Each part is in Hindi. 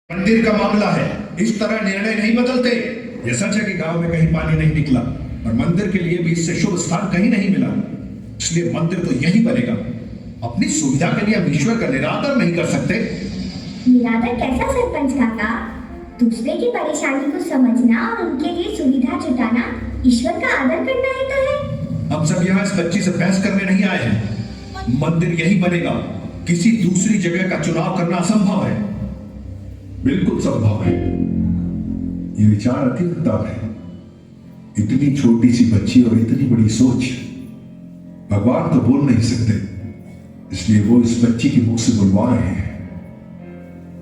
मंदिर का मामला है, इस तरह निर्णय नहीं बदलते। यह सच है कि गांव में कहीं पानी नहीं निकला और मंदिर के लिए भी इससे शुभ स्थान कहीं नहीं मिला, इसलिए मंदिर तो यही बनेगा। अपनी सुविधा के लिए हम ईश्वर का निरादर नहीं कर सकते। निरादर कैसा सरपंच काका? दूसरे की परेशानी को समझना और उनके लिए सुविधा जुटाना ईश्वर का आदर करना ही तो है। हम सब यहाँ इस बच्ची से बहस करने नहीं आए हैं। मंदिर यही बनेगा, किसी दूसरी जगह का चुनाव करना असंभव है। बिल्कुल संभव है। ये विचार अति उत्तम है। इतनी छोटी सी बच्ची और इतनी बड़ी सोच। भगवान तो बोल नहीं सकते, इसलिए वो इस बच्ची के मुख से बुलवा रहे हैं।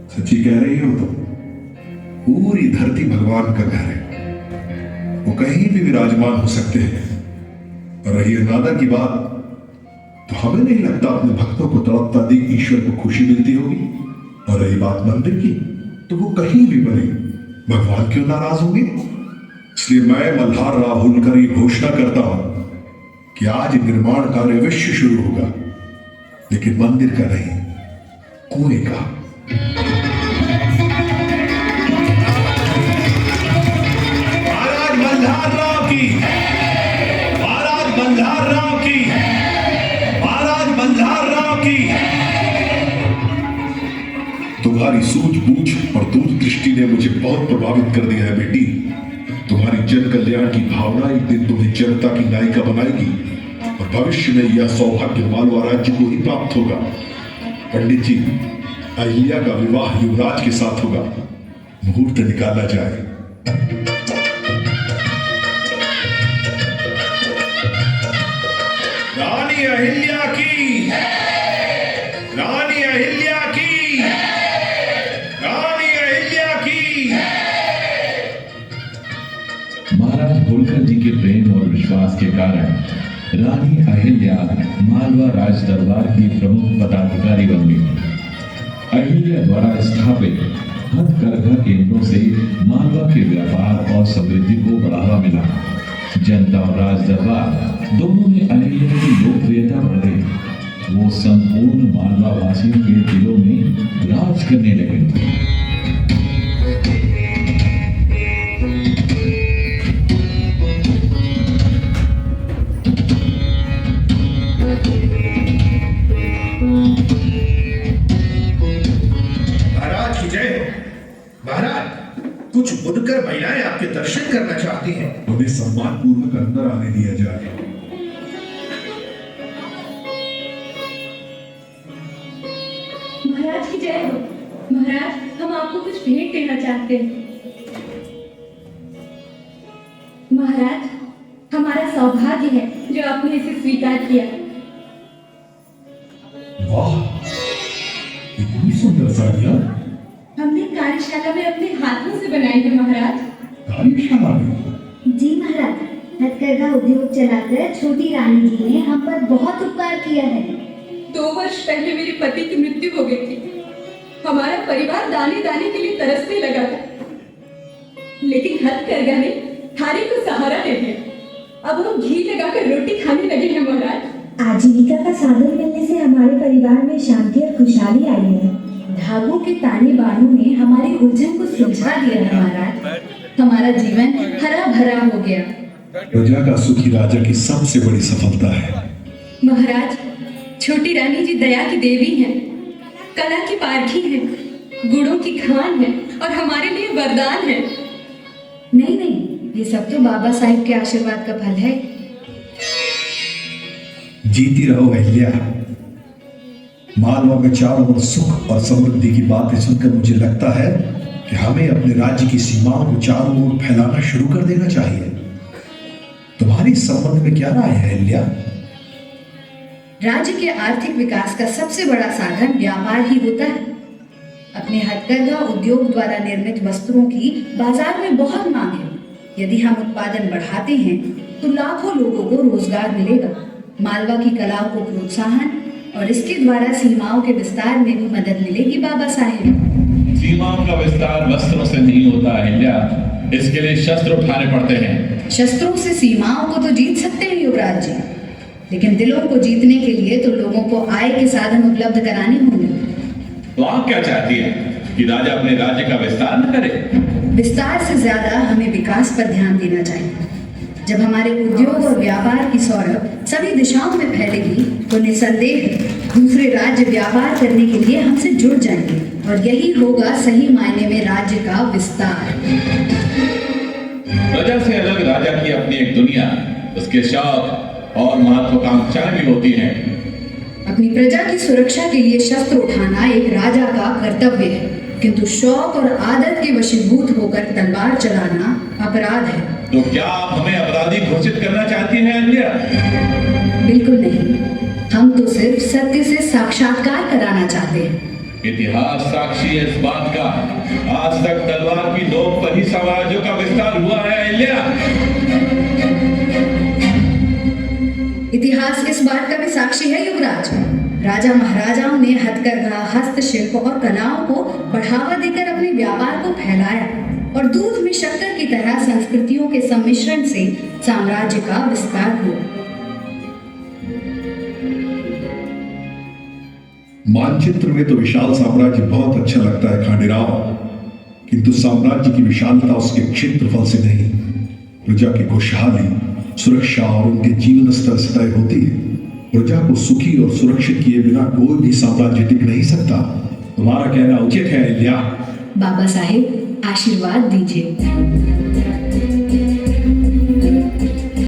सच्ची कह रही हो तो पूरी धरती भगवान का घर है, वो कहीं भी विराजमान हो सकते हैं। और रही अनादर की बात, तो हमें नहीं लगता अपने भक्तों को तड़पता देख ईश्वर को खुशी मिलती होगी। और रही बात मंदिर की, तो वो कहीं भी बने, भगवान क्यों नाराज होंगे। इसलिए मैं मल्हार राव होलकर ये घोषणा करता हूं कि आज निर्माण कार्य अवश्य शुरू होगा, लेकिन मंदिर का नहीं, कुएं का। महाराज मल्हार राव की, महाराज मल्हार राव की, महाराज मल्हार राव की। तुम्हारी सूझबूझ और दूरदृष्टि ने मुझे बहुत प्रभावित कर दिया है बेटी। तुम्हारी जन कल्याण की भावना एक दिन तुम्हें जनता की नायिका बनाएगी और भविष्य में यह सौभाग्य मालवा राज्य को ही प्राप्त होगा। पंडित जी, अहिल्या का विवाह युवराज के साथ होगा। मुहूर्त निकाला जाए। रानी अहिल्या की, रानी अहिल्या की, रानी अहिल्या की। महाराज होलकर जी के प्रेम और विश्वास के कारण रानी अहिल्या मालवा राज दरबार की प्रमुख पदाधिकारी बन गई। अहिल्या द्वारा स्थापित हथकरघा केंद्रों से मालवा के व्यापार और समृद्धि को बढ़ावा मिला। जनता और राज दरबार दोनों में अहिल्या की लोकप्रियता बढ़ गई। वो संपूर्ण मालवा वासियों के दिलों में राज करने लगे। महाराज की जय हो। महाराज, कुछ बुनकर महिलाएं आपके दर्शन करना चाहती हैं। उन्हें सम्मान पूर्वक अंदर आने दिया जाए। महाराज की जय हो। महाराज, हम आपको कुछ भेंट देना चाहते हैं। महाराज, हमारा सौभाग्य है जो आपने इसे स्वीकार किया। वाह, इतनी सुंदर साड़ियां। हमने कार्यशाला में अपने हाथों से बनाई है महाराज। कार्यशाला में? जी महाराज, हथकरघा उद्योग चलाकर छोटी रानी जी ने हम पर बहुत उपकार किया है। 2 वर्ष पहले मेरे पति की मृत्यु हो गई थी। हमारा परिवार दाने दाने के लिए तरसने लगा था, लेकिन हथकरघा ने थारी को सहारा दे दिया। अब हम घी लगाकर रोटी खाने लगे हैं महाराज। आजीविका का साधन मिलने से हमारे परिवार में शांति और खुशहाली आई है। धागों के ताने बानों ने हमारी उलझन को सुलझा दिया है महाराज। हमारा जीवन हरा भरा हो गया। प्रजा का सुखी राजा की सबसे बड़ी सफलता है। महाराज, छोटी रानी जी दया की देवी हैं, कला की पारखी हैं, गुणों की खान है और हमारे लिए वरदान है। नहीं नहीं, ये सब तो बाबा साहिब के आशीर्वाद का फल है। जीती रहो अहिल्या। मालवा में चारों ओर सुख और समृद्धि की बातें सुनकर मुझे लगता है कि हमें अपने राज्य की सीमाओं को चारों ओर फैलाना शुरू कर देना चाहिए। तुम्हारी इस संबंध में क्या राय है अहिल्या? राज्य के आर्थिक विकास का सबसे बड़ा साधन व्यापार ही होता है। अपने हथकरघा उद्योग द्वारा निर्मित वस्त्रों की बाजार में बहुत मांग है। यदि हम उत्पादन बढ़ाते हैं तो लाखों लोगों को रोजगार मिलेगा। मालवा की कलाओं को प्रोत्साहन और इसके द्वारा सीमाओं के विस्तार में भी मदद मिलेगी बाबा साहेब। सीमाओं का विस्तार वस्त्रों से नहीं होता अहिल्या, इसके लिए शस्त्र उठाने पड़ते हैं। शस्त्रों से सीमाओं को तो जीत सकते हैं युवराज जी, लेकिन दिलों को जीतने के लिए तो लोगों को आय के साधन उपलब्ध कराने होंगे। तो आप क्या चाहती है? कि राजा अपने राज्य का विस्तार न करे? विस्तार से ज्यादा हमें विकास पर ध्यान देना चाहिए। जब हमारे उद्योग और व्यापार की सौरभ सभी दिशाओं में फैलेगी तो निसंदेह दूसरे राज्य व्यापार करने के लिए हमसे जुड़ जाएंगे और यही होगा सही मायने में राज्य का विस्तार। प्रजा से अलग राजा की अपनी एक दुनिया, उसके शौक और महत्वाकांक्षाएं भी होती हैं। अपनी प्रजा की सुरक्षा के लिए शस्त्र उठाना एक राजा का कर्तव्य है, किंतु शौक और आदत के वशीभूत होकर तलवार चलाना अपराध है। तो क्या आप हमें अपराधी घोषित करना चाहती हैं अहिल्या? बिल्कुल नहीं, हम तो सिर्फ सत्य से साक्षात्कार कराना चाहते हैं। इतिहास साक्षी है इस बात का, आज तक तलवार की नोक पर ही साम्राज्यों का विस्तार हुआ है अहिल्या। इतिहास इस बात का भी साक्षी है युवराज। राजा महाराजाओं ने हथकरघा, हस्तशिल्प और कलाओं को बढ़ावा देकर अपने व्यापार को फैलाया और दूध में शक्कर की तरह संस्कृतियों के सम्मिश्रण से साम्राज्य का विस्तार हुआ। मानचित्र में तो विशाल साम्राज्य बहुत अच्छा लगता है खांडेराव, किंतु साम्राज्य की विशालता उसके क्षेत्रफल से नहीं, प्रजा की खुशहाली, सुरक्षा और उनके जीवन स्तर से तय होती है। प्रजा को सुखी और सुरक्षित किए बिना कोई भी साम्राज्य टिक नहीं सकता। तुम्हारा कहना उचित है अहिल्या। बाबा साहेब, आशीर्वाद दीजिए।